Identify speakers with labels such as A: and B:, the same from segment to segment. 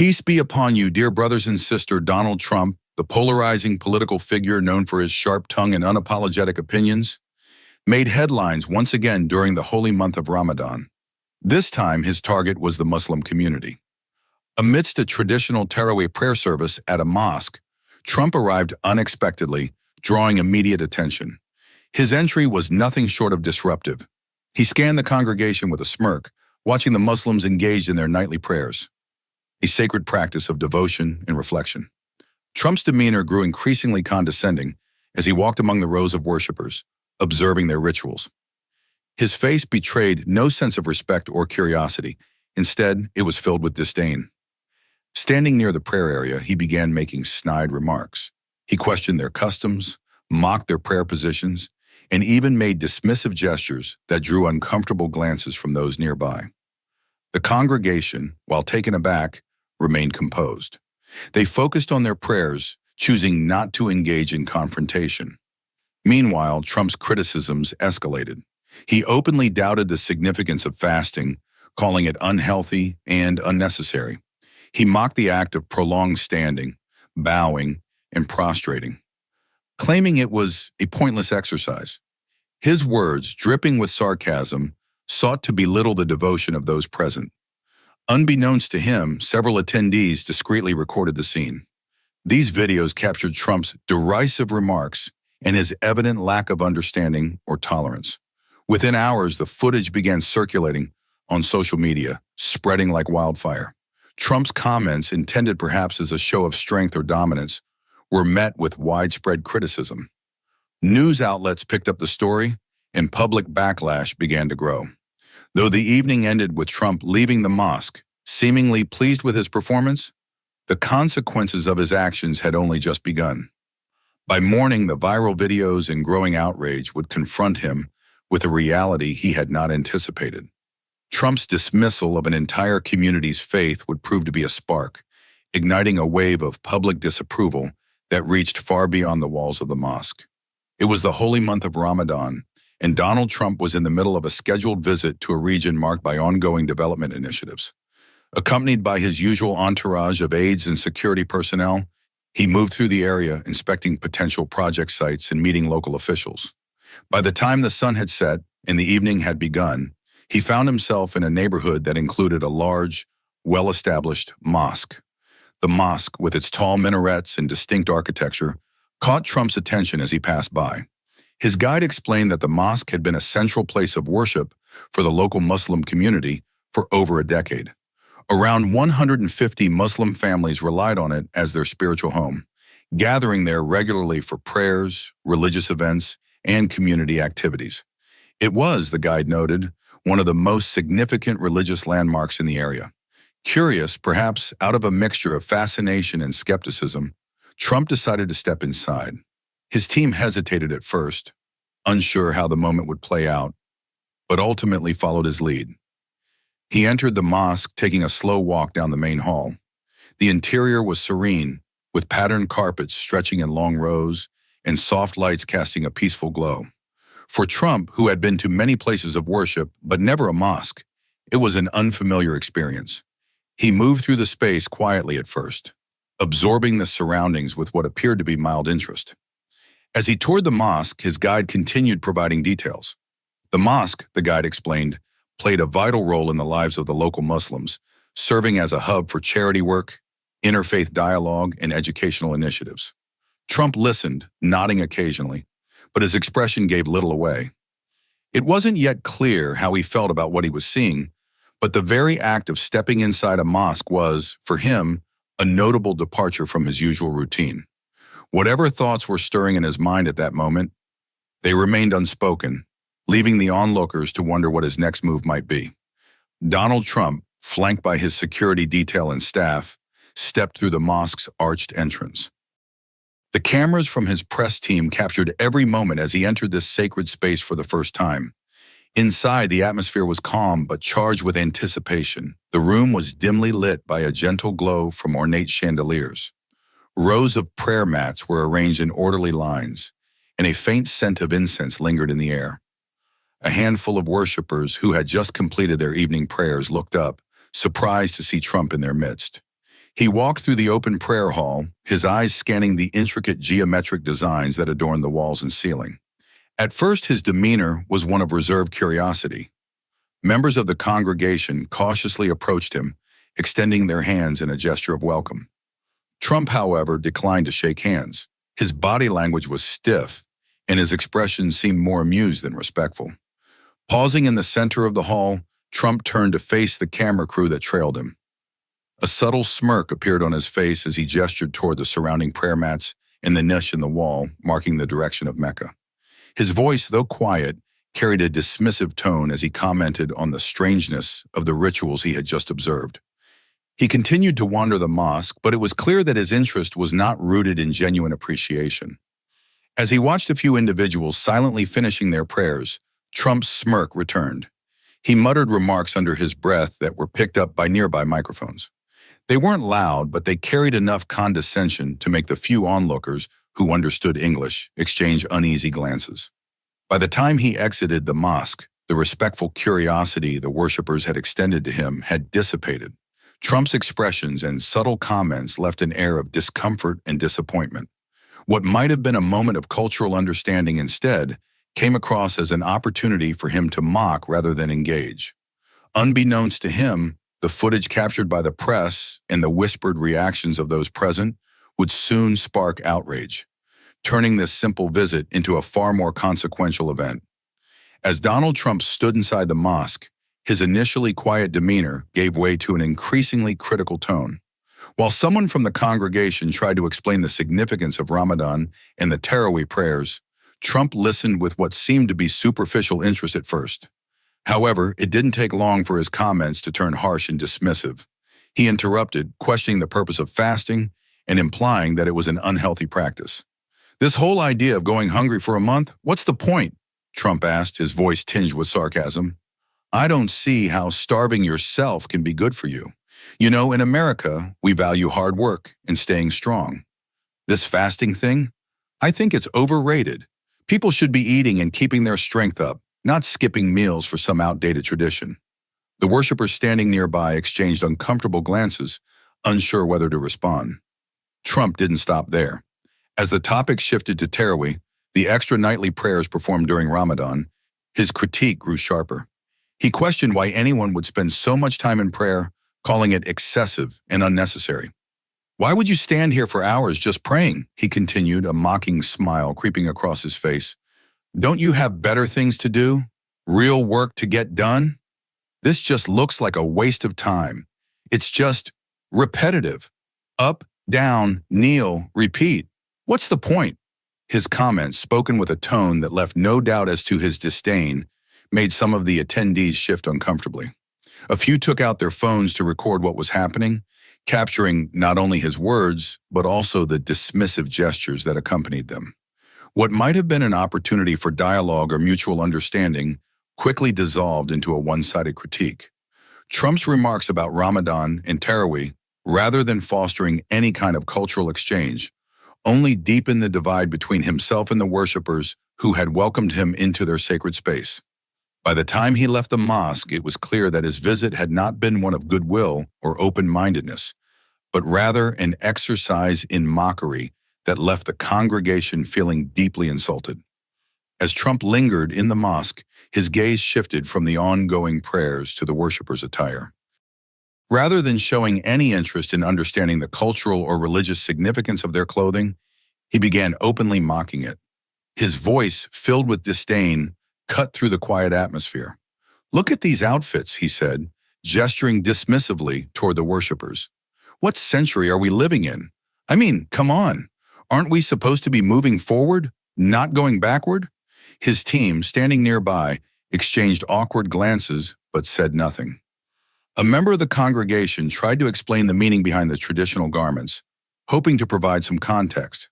A: Peace be upon you, dear brothers and sisters. Donald Trump, the polarizing political figure known for his sharp tongue and unapologetic opinions, made headlines once again during the holy month of Ramadan. This time, his target was the Muslim community. Amidst a traditional Tarawih prayer service at a mosque, Trump arrived unexpectedly, drawing immediate attention. His entry was nothing short of disruptive. He scanned the congregation with a smirk, watching the Muslims engaged in their nightly prayers, a sacred practice of devotion and reflection. Trump's demeanor grew increasingly condescending as he walked among the rows of worshipers, observing their rituals. His face betrayed no sense of respect or curiosity. Instead, it was filled with disdain. Standing near the prayer area, he began making snide remarks. He questioned their customs, mocked their prayer positions, and even made dismissive gestures that drew uncomfortable glances from those nearby. The congregation, while taken aback, remained composed. They focused on their prayers, choosing not to engage in confrontation. Meanwhile, Trump's criticisms escalated. He openly doubted the significance of fasting, calling it unhealthy and unnecessary. He mocked the act of prolonged standing, bowing, and prostrating, claiming it was a pointless exercise. His words, dripping with sarcasm, sought to belittle the devotion of those present. Unbeknownst to him, several attendees discreetly recorded the scene. These videos captured Trump's derisive remarks and his evident lack of understanding or tolerance. Within hours, the footage began circulating on social media, spreading like wildfire. Trump's comments, intended perhaps as a show of strength or dominance, were met with widespread criticism. News outlets picked up the story, and public backlash began to grow. Though the evening ended with Trump leaving the mosque, seemingly pleased with his performance, the consequences of his actions had only just begun. By morning, the viral videos and growing outrage would confront him with a reality he had not anticipated. Trump's dismissal of an entire community's faith would prove to be a spark, igniting a wave of public disapproval that reached far beyond the walls of the mosque. It was the holy month of Ramadan, and Donald Trump was in the middle of a scheduled visit to a region marked by ongoing development initiatives. Accompanied by his usual entourage of aides and security personnel, he moved through the area, inspecting potential project sites and meeting local officials. By the time the sun had set and the evening had begun, he found himself in a neighborhood that included a large, well-established mosque. The mosque, with its tall minarets and distinct architecture, caught Trump's attention as he passed by. His guide explained that the mosque had been a central place of worship for the local Muslim community for over a decade. Around 150 Muslim families relied on it as their spiritual home, gathering there regularly for prayers, religious events, and community activities. It was, the guide noted, one of the most significant religious landmarks in the area. Curious, perhaps out of a mixture of fascination and skepticism, Trump decided to step inside. His team hesitated at first, unsure how the moment would play out, but ultimately followed his lead. He entered the mosque, taking a slow walk down the main hall. The interior was serene, with patterned carpets stretching in long rows and soft lights casting a peaceful glow. For Trump, who had been to many places of worship but never a mosque, it was an unfamiliar experience. He moved through the space quietly at first, absorbing the surroundings with what appeared to be mild interest. As he toured the mosque, his guide continued providing details. The mosque, the guide explained, played a vital role in the lives of the local Muslims, serving as a hub for charity work, interfaith dialogue, and educational initiatives. Trump listened, nodding occasionally, but his expression gave little away. It wasn't yet clear how he felt about what he was seeing, but the very act of stepping inside a mosque was, for him, a notable departure from his usual routine. Whatever thoughts were stirring in his mind at that moment, they remained unspoken, leaving the onlookers to wonder what his next move might be. Donald Trump, flanked by his security detail and staff, stepped through the mosque's arched entrance. The cameras from his press team captured every moment as he entered this sacred space for the first time. Inside, the atmosphere was calm but charged with anticipation. The room was dimly lit by a gentle glow from ornate chandeliers. Rows of prayer mats were arranged in orderly lines, and a faint scent of incense lingered in the air. A handful of worshipers who had just completed their evening prayers looked up, surprised to see Trump in their midst. He walked through the open prayer hall, his eyes scanning the intricate geometric designs that adorned the walls and ceiling. At first, his demeanor was one of reserved curiosity. Members of the congregation cautiously approached him, extending their hands in a gesture of welcome. Trump, however, declined to shake hands. His body language was stiff, and his expression seemed more amused than respectful. Pausing in the center of the hall, Trump turned to face the camera crew that trailed him. A subtle smirk appeared on his face as he gestured toward the surrounding prayer mats and the niche in the wall, marking the direction of Mecca. His voice, though quiet, carried a dismissive tone as he commented on the strangeness of the rituals he had just observed. He continued to wander the mosque, but it was clear that his interest was not rooted in genuine appreciation. As he watched a few individuals silently finishing their prayers, Trump's smirk returned. He muttered remarks under his breath that were picked up by nearby microphones. They weren't loud, but they carried enough condescension to make the few onlookers who understood English exchange uneasy glances. By the time he exited the mosque, the respectful curiosity the worshippers had extended to him had dissipated. Trump's expressions and subtle comments left an air of discomfort and disappointment. What might have been a moment of cultural understanding instead came across as an opportunity for him to mock rather than engage. Unbeknownst to him, the footage captured by the press and the whispered reactions of those present would soon spark outrage, turning this simple visit into a far more consequential event. As Donald Trump stood inside the mosque, his initially quiet demeanor gave way to an increasingly critical tone. While someone from the congregation tried to explain the significance of Ramadan and the Tarawih prayers, Trump listened with what seemed to be superficial interest at first. However, it didn't take long for his comments to turn harsh and dismissive. He interrupted, questioning the purpose of fasting and implying that it was an unhealthy practice. "This whole idea of going hungry for a month, what's the point?" Trump asked, his voice tinged with sarcasm. "I don't see how starving yourself can be good for you. You know, in America, we value hard work and staying strong. This fasting thing, I think it's overrated. People should be eating and keeping their strength up, not skipping meals for some outdated tradition." The worshippers standing nearby exchanged uncomfortable glances, unsure whether to respond. Trump didn't stop there. As the topic shifted to Tarawih, the extra nightly prayers performed during Ramadan, his critique grew sharper. He questioned why anyone would spend so much time in prayer, calling it excessive and unnecessary. "Why would you stand here for hours just praying?" he continued, a mocking smile creeping across his face. "Don't you have better things to do? Real work to get done? This just looks like a waste of time. It's just repetitive. Up, down, kneel, repeat. What's the point?" His comments, spoken with a tone that left no doubt as to his disdain, made some of the attendees shift uncomfortably. A few took out their phones to record what was happening, capturing not only his words, but also the dismissive gestures that accompanied them. What might have been an opportunity for dialogue or mutual understanding quickly dissolved into a one-sided critique. Trump's remarks about Ramadan and Tarawih, rather than fostering any kind of cultural exchange, only deepened the divide between himself and the worshippers who had welcomed him into their sacred space. By the time he left the mosque, it was clear that his visit had not been one of goodwill or open-mindedness, but rather an exercise in mockery that left the congregation feeling deeply insulted. As Trump lingered in the mosque, his gaze shifted from the ongoing prayers to the worshippers' attire. Rather than showing any interest in understanding the cultural or religious significance of their clothing, he began openly mocking it. His voice, filled with disdain, cut through the quiet atmosphere. "Look at these outfits," he said, gesturing dismissively toward the worshippers. "What century are we living in? I mean, come on. Aren't we supposed to be moving forward, not going backward?" His team, standing nearby, exchanged awkward glances but said nothing. A member of the congregation tried to explain the meaning behind the traditional garments, hoping to provide some context.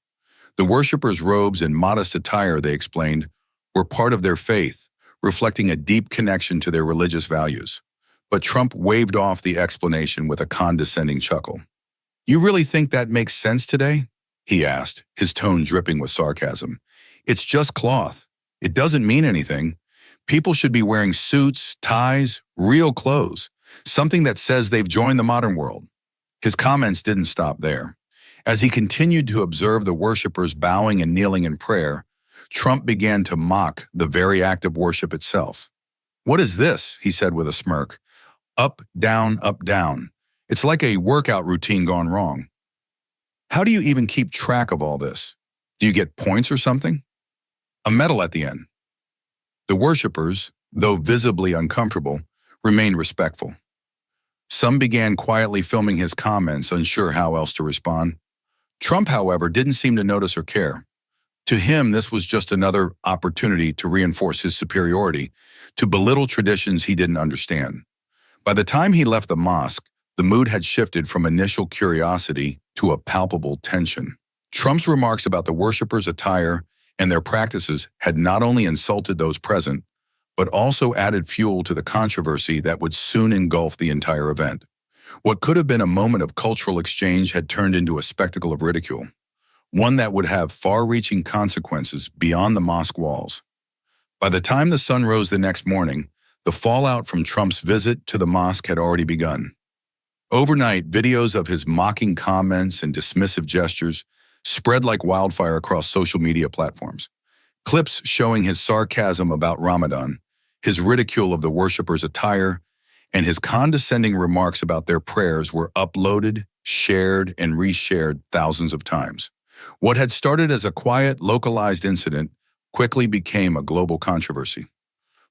A: The worshippers' robes and modest attire, they explained, were part of their faith, reflecting a deep connection to their religious values. But Trump waved off the explanation with a condescending chuckle. "You really think that makes sense today?" he asked, his tone dripping with sarcasm. "It's just cloth. It doesn't mean anything. People should be wearing suits, ties, real clothes, something that says they've joined the modern world." His comments didn't stop there. As he continued to observe the worshippers bowing and kneeling in prayer, Trump began to mock the very act of worship itself. "What is this?" he said with a smirk. Up, down, up, down. It's like a workout routine gone wrong. How do you even keep track of all this? Do you get points or something? A medal at the end. The worshippers, though visibly uncomfortable, remained respectful. Some began quietly filming his comments, unsure how else to respond. Trump, however, didn't seem to notice or care. To him, this was just another opportunity to reinforce his superiority, to belittle traditions he didn't understand. By the time he left the mosque, the mood had shifted from initial curiosity to a palpable tension. Trump's remarks about the worshippers' attire and their practices had not only insulted those present, but also added fuel to the controversy that would soon engulf the entire event. What could have been a moment of cultural exchange had turned into a spectacle of ridicule, one that would have far-reaching consequences beyond the mosque walls. By the time the sun rose the next morning, the fallout from Trump's visit to the mosque had already begun. Overnight, videos of his mocking comments and dismissive gestures spread like wildfire across social media platforms. Clips showing his sarcasm about Ramadan, his ridicule of the worshippers' attire, and his condescending remarks about their prayers were uploaded, shared, and reshared thousands of times. What had started as a quiet, localized incident quickly became a global controversy.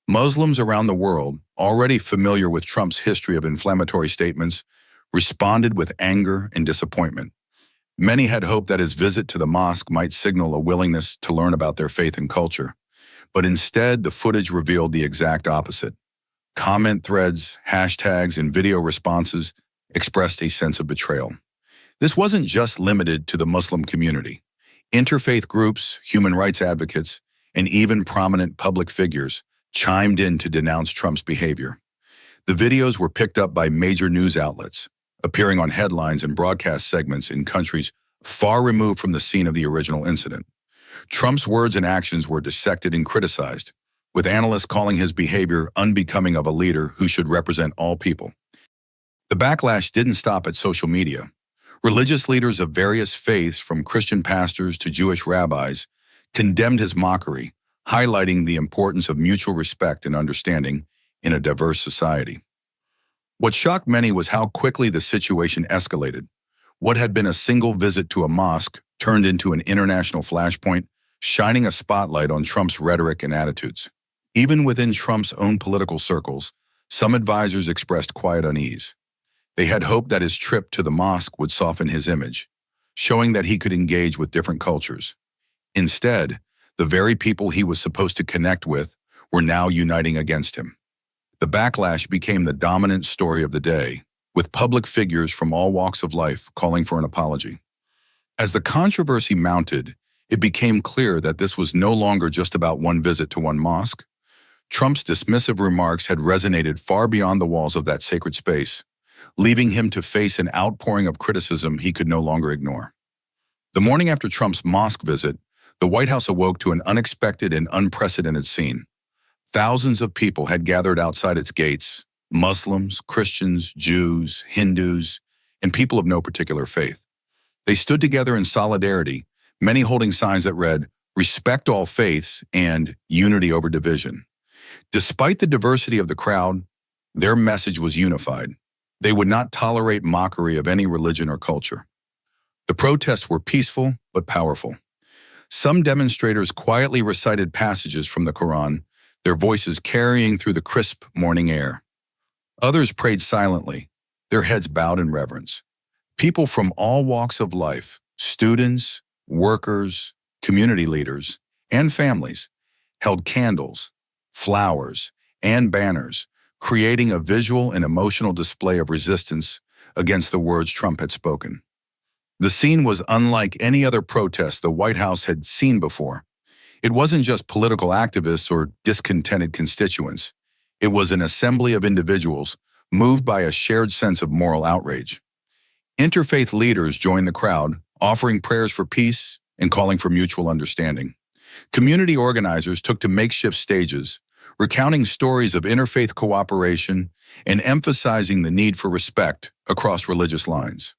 A: Muslims around the world, already familiar with Trump's history of inflammatory statements, responded with anger and disappointment. Many had hoped that his visit to the mosque might signal a willingness to learn about their faith and culture, but instead the footage revealed the exact opposite. Comment threads, hashtags, and video responses expressed a sense of betrayal. This wasn't just limited to the Muslim community. Interfaith groups, human rights advocates, and even prominent public figures chimed in to denounce Trump's behavior. The videos were picked up by major news outlets, appearing on headlines and broadcast segments in countries far removed from the scene of the original incident. Trump's words and actions were dissected and criticized, with analysts calling his behavior unbecoming of a leader who should represent all people. The backlash didn't stop at social media. Religious leaders of various faiths, from Christian pastors to Jewish rabbis, condemned his mockery, highlighting the importance of mutual respect and understanding in a diverse society. What shocked many was how quickly the situation escalated. What had been a single visit to a mosque turned into an international flashpoint, shining a spotlight on Trump's rhetoric and attitudes. Even within Trump's own political circles, some advisors expressed quiet unease. They had hoped that his trip to the mosque would soften his image, showing that he could engage with different cultures. Instead, the very people he was supposed to connect with were now uniting against him. The backlash became the dominant story of the day, with public figures from all walks of life calling for an apology. As the controversy mounted, it became clear that this was no longer just about one visit to one mosque. Trump's dismissive remarks had resonated far beyond the walls of that sacred space, leaving him to face an outpouring of criticism he could no longer ignore. The morning after Trump's mosque visit, the White House awoke to an unexpected and unprecedented scene. Thousands of people had gathered outside its gates: Muslims, Christians, Jews, Hindus, and people of no particular faith. They stood together in solidarity, many holding signs that read, "Respect all faiths" and "Unity over division." Despite the diversity of the crowd, their message was unified. They would not tolerate mockery of any religion or culture. The protests were peaceful but powerful. Some demonstrators quietly recited passages from the Quran, their voices carrying through the crisp morning air. Others prayed silently, their heads bowed in reverence. People from all walks of life, students, workers, community leaders, and families, held candles, flowers, and banners, creating a visual and emotional display of resistance against the words Trump had spoken. The scene was unlike any other protest the White House had seen before. It wasn't just political activists or discontented constituents. It was an assembly of individuals moved by a shared sense of moral outrage. Interfaith leaders joined the crowd, offering prayers for peace and calling for mutual understanding. Community organizers took to makeshift stages, recounting stories of interfaith cooperation and emphasizing the need for respect across religious lines.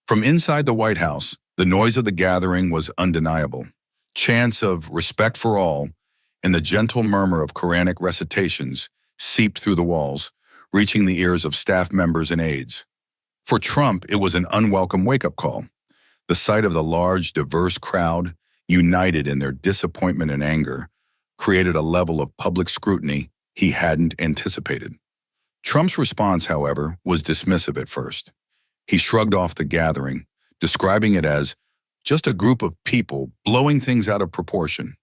A: From inside the White House, the noise of the gathering was undeniable. Chants of respect for all and the gentle murmur of Quranic recitations seeped through the walls, reaching the ears of staff members and aides. For Trump, it was an unwelcome wake-up call. The sight of the large, diverse crowd, united in their disappointment and anger, created a level of public scrutiny he hadn't anticipated. Trump's response, however, was dismissive at first. He shrugged off the gathering, describing it as just a group of people blowing things out of proportion.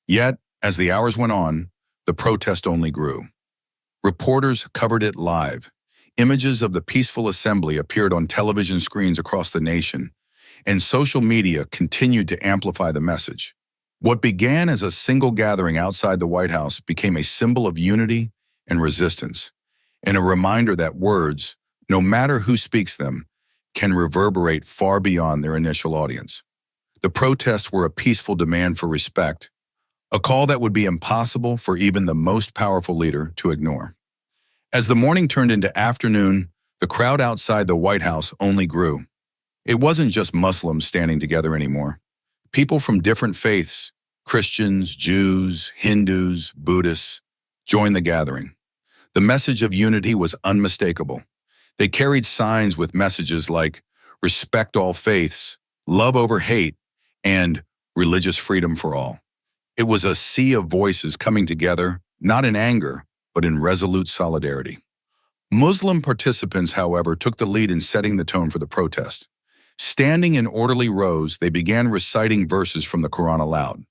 A: Yet, as the hours went on, the protest only grew. Reporters covered it live. Images of the peaceful assembly appeared on television screens across the nation, and social media continued to amplify the message. What began as a single gathering outside the White House became a symbol of unity and resistance, and a reminder that words, no matter who speaks them, can reverberate far beyond their initial audience. The protests were a peaceful demand for respect, a call that would be impossible for even the most powerful leader to ignore. As the morning turned into afternoon, the crowd outside the White House only grew. It wasn't just Muslims standing together anymore. People from different faiths, Christians, Jews, Hindus, Buddhists, joined the gathering. The message of unity was unmistakable. They carried signs with messages like respect all faiths, love over hate, and religious freedom for all. It was a sea of voices coming together, not in anger, but in resolute solidarity. Muslim participants, however, took the lead in setting the tone for the protest. Standing in orderly rows, they began reciting verses from the Quran aloud.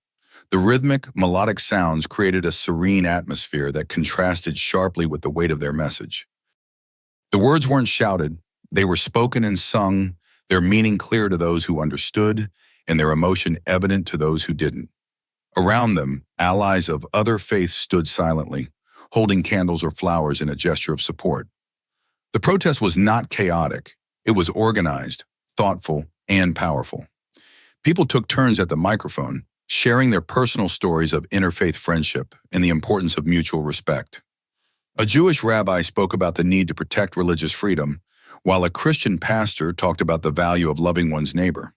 A: The rhythmic, melodic sounds created a serene atmosphere that contrasted sharply with the weight of their message. The words weren't shouted, they were spoken and sung, their meaning clear to those who understood, and their emotion evident to those who didn't. Around them, allies of other faiths stood silently, holding candles or flowers in a gesture of support. The protest was not chaotic. It was organized, thoughtful, and powerful. People took turns at the microphone, sharing their personal stories of interfaith friendship and the importance of mutual respect. A Jewish rabbi spoke about the need to protect religious freedom, while a Christian pastor talked about the value of loving one's neighbor.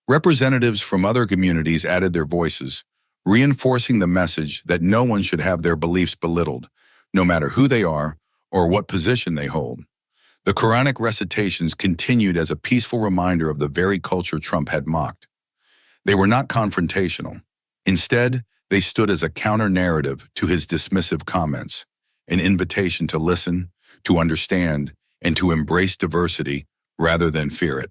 A: Representatives from other communities added their voices, reinforcing the message that no one should have their beliefs belittled, no matter who they are or what position they hold. The Quranic recitations continued as a peaceful reminder of the very culture Trump had mocked. They were not confrontational. Instead, they stood as a counter-narrative to his dismissive comments, an invitation to listen, to understand, and to embrace diversity rather than fear it.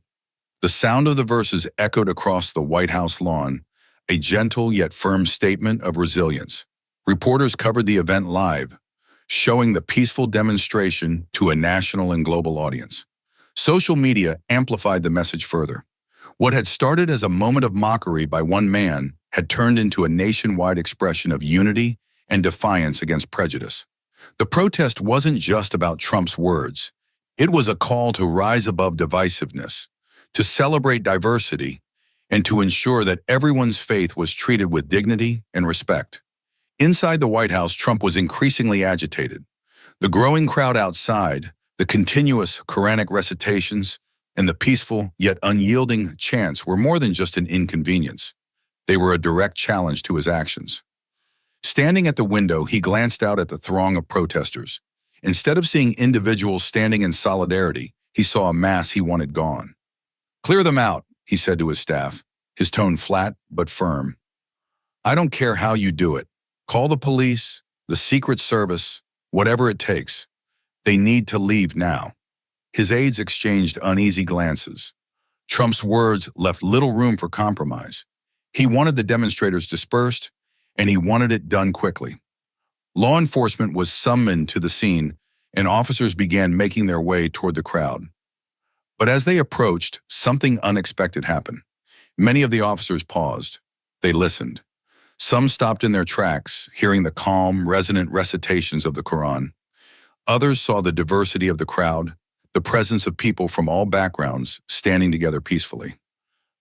A: The sound of the verses echoed across the White House lawn, a gentle yet firm statement of resilience. Reporters covered the event live, showing the peaceful demonstration to a national and global audience. Social media amplified the message further. What had started as a moment of mockery by one man had turned into a nationwide expression of unity and defiance against prejudice. The protest wasn't just about Trump's words. It was a call to rise above divisiveness, to celebrate diversity, and to ensure that everyone's faith was treated with dignity and respect. Inside the White House, Trump was increasingly agitated. The growing crowd outside, the continuous Quranic recitations, and the peaceful yet unyielding chants were more than just an inconvenience. They were a direct challenge to his actions. Standing at the window, he glanced out at the throng of protesters. Instead of seeing individuals standing in solidarity, he saw a mass he wanted gone. "Clear them out," he said to his staff, his tone flat but firm. "I don't care how you do it. Call the police, the Secret Service, whatever it takes. They need to leave now." His aides exchanged uneasy glances. Trump's words left little room for compromise. He wanted the demonstrators dispersed, and he wanted it done quickly. Law enforcement was summoned to the scene, and officers began making their way toward the crowd. But as they approached, something unexpected happened. Many of the officers paused. They listened. Some stopped in their tracks, hearing the calm, resonant recitations of the Quran. Others saw the diversity of the crowd, the presence of people from all backgrounds standing together peacefully.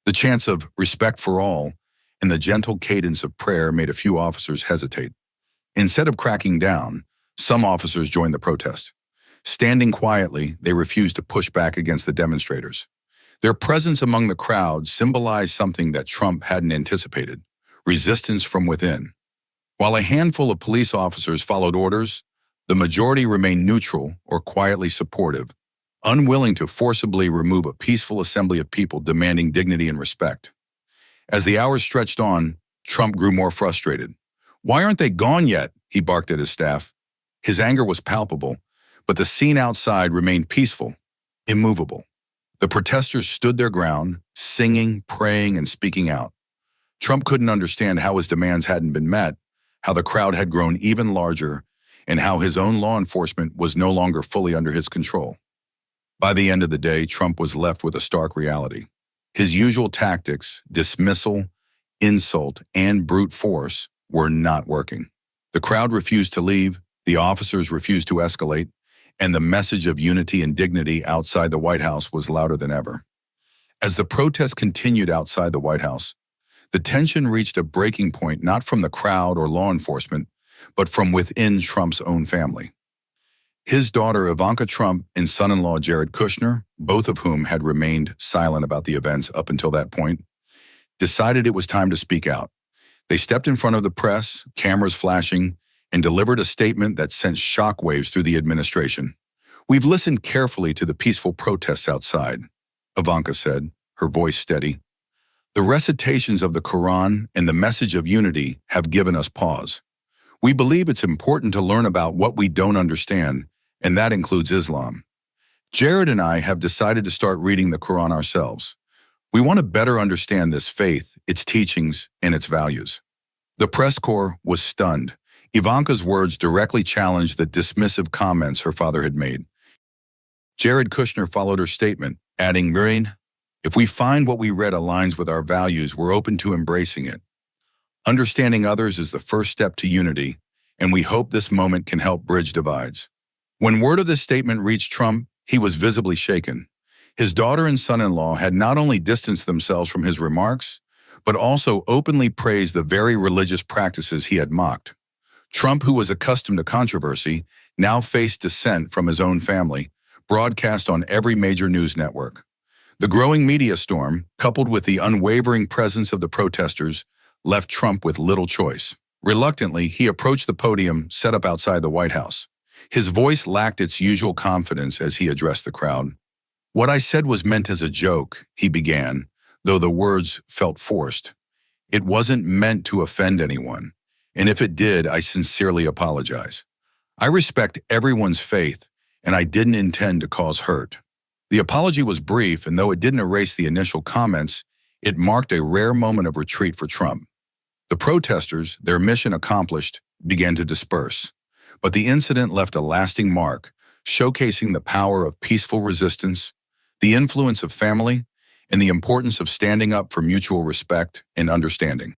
A: The chants of respect for all and the gentle cadence of prayer made a few officers hesitate. Instead of cracking down, some officers joined the protest. Standing quietly, they refused to push back against the demonstrators. Their presence among the crowd symbolized something that Trump hadn't anticipated: resistance from within. While a handful of police officers followed orders, the majority remained neutral or quietly supportive, unwilling to forcibly remove a peaceful assembly of people demanding dignity and respect. As the hours stretched on, Trump grew more frustrated. "Why aren't they gone yet?" he barked at his staff. His anger was palpable, but the scene outside remained peaceful, immovable. The protesters stood their ground, singing, praying, and speaking out. Trump couldn't understand how his demands hadn't been met, how the crowd had grown even larger, and how his own law enforcement was no longer fully under his control. By the end of the day, Trump was left with a stark reality. His usual tactics, dismissal, insult, and brute force, were not working. The crowd refused to leave, the officers refused to escalate, and the message of unity and dignity outside the White House was louder than ever. As the protests continued outside the White House, the tension reached a breaking point not from the crowd or law enforcement, but from within Trump's own family. His daughter Ivanka Trump and son-in-law Jared Kushner, both of whom had remained silent about the events up until that point, decided it was time to speak out. They stepped in front of the press, cameras flashing, and delivered a statement that sent shockwaves through the administration. "We've listened carefully to the peaceful protests outside," Ivanka said, her voice steady. "The recitations of the Quran and the message of unity have given us pause. We believe it's important to learn about what we don't understand, and that includes Islam. Jared and I have decided to start reading the Quran ourselves. We want to better understand this faith, its teachings, and its values." The press corps was stunned. Ivanka's words directly challenged the dismissive comments her father had made. Jared Kushner followed her statement, adding, "Marine, if we find what we read aligns with our values, we're open to embracing it. Understanding others is the first step to unity, and we hope this moment can help bridge divides." When word of this statement reached Trump, he was visibly shaken. His daughter and son-in-law had not only distanced themselves from his remarks, but also openly praised the very religious practices he had mocked. Trump, who was accustomed to controversy, now faced dissent from his own family, broadcast on every major news network. The growing media storm, coupled with the unwavering presence of the protesters, left Trump with little choice. Reluctantly, he approached the podium set up outside the White House. His voice lacked its usual confidence as he addressed the crowd. "What I said was meant as a joke," he began, though the words felt forced. "It wasn't meant to offend anyone, and if it did, I sincerely apologize. I respect everyone's faith, and I didn't intend to cause hurt." The apology was brief, and though it didn't erase the initial comments, it marked a rare moment of retreat for Trump. The protesters, their mission accomplished, began to disperse. But the incident left a lasting mark, showcasing the power of peaceful resistance, the influence of family, and the importance of standing up for mutual respect and understanding.